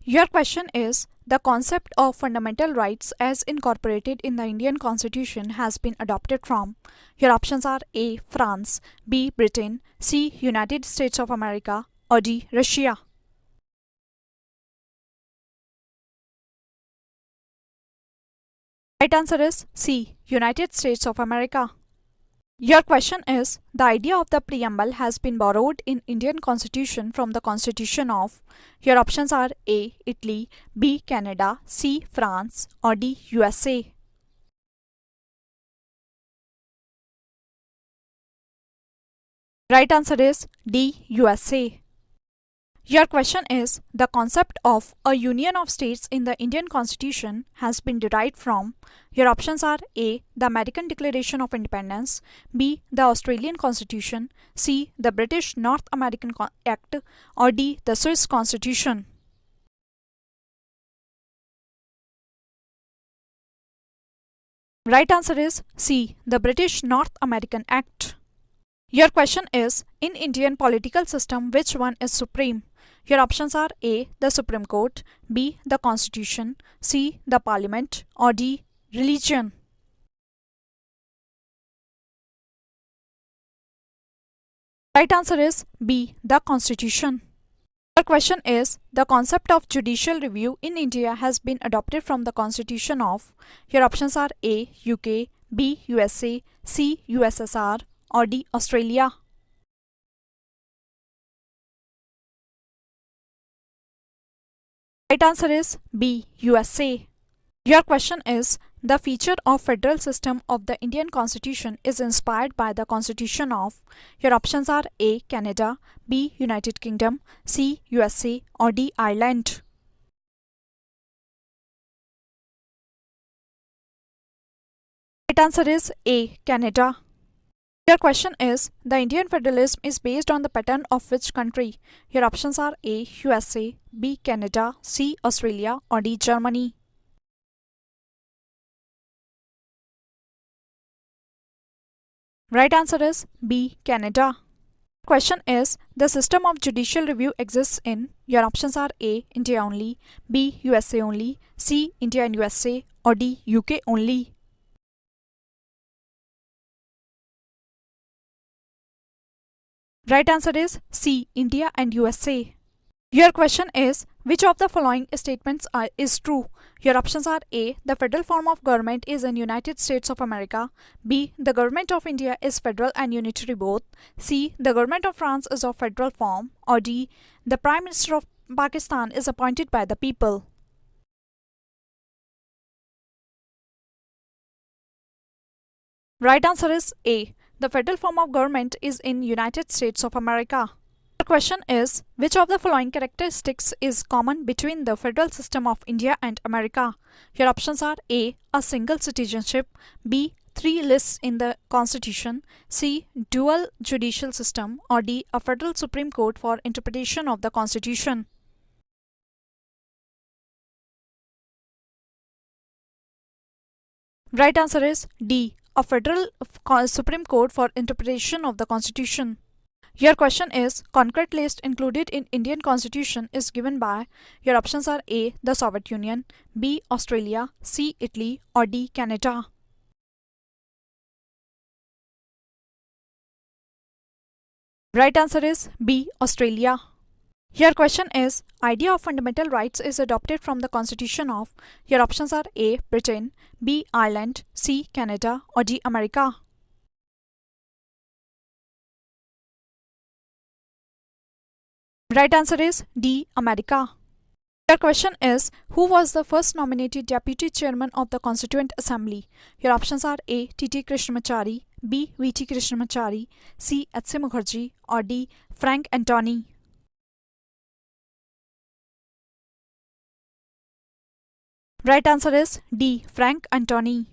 Your question is the concept of fundamental rights as incorporated in the Indian Constitution has been adopted from. Your options are A. France, B. Britain, C. United States of America, or D. Russia. Right answer is C. United States of America. Your question is the idea of the preamble has been borrowed in Indian Constitution from the Constitution of. Your options are A. Italy, B. Canada, C. France, or D. USA. Right answer is D. USA. Your question is the concept of a union of states in the Indian Constitution has been derived from. Your options are A. The American Declaration of Independence, B. The Australian Constitution, C. The British North American Act, or D. The Swiss Constitution. Right answer is C. The British North American Act. Your question is in Indian political system which one is supreme? Your options are A. The Supreme Court, B. The Constitution, C. The Parliament, or D. Religion. Right answer is B. The Constitution. Your question is the concept of judicial review in India has been adopted from the Constitution of. Your options are A. UK, B. USA, C. USSR, or D. Australia. Right answer is B. USA. Your question is the feature of federal system of the Indian Constitution is inspired by the Constitution of. Your options are A. Canada, B. United Kingdom, C. USA, or D. Ireland. Right answer is A. Canada. Your question is the Indian federalism is based on the pattern of which country? Your options are A. USA, B. Canada, C. Australia, or D. Germany. Right answer is B. Canada. Question is the system of judicial review exists in. Your options are A. India only, B. USA only, C. India and USA, or D. UK only. Right answer is C. India and USA. Your question is which of the following statements is true? Your options are A. The federal form of government is in United States of America, B. The government of India is federal and unitary both, C. The government of France is of federal form, or D. The Prime Minister of Pakistan is appointed by the people. Right answer is A. The federal form of government is in United States of America. The question is which of the following characteristics is common between the federal system of India and America? Your options are A. A single citizenship, B. 3 lists in the Constitution, C. Dual judicial system, or D. A federal Supreme Court for interpretation of the Constitution. Right answer is D. A federal Supreme Court for interpretation of the Constitution. Your question is concrete list included in Indian Constitution is given by. Your options are A. The Soviet Union, B. Australia, C. Italy, or D. Canada. Right answer is B. Australia. Your question is idea of fundamental rights is adopted from the Constitution of. Your options are A. Britain, B. Ireland, C. Canada, or D. America. Right answer is D. America. Your question is who was the first nominated deputy chairman of the Constituent Assembly? Your options are A. T.T. Krishnamachari, B. V.T. Krishnamachari, C. H.C. Mukherjee, or D. Frank Antony. Right answer is D. Frank Antony.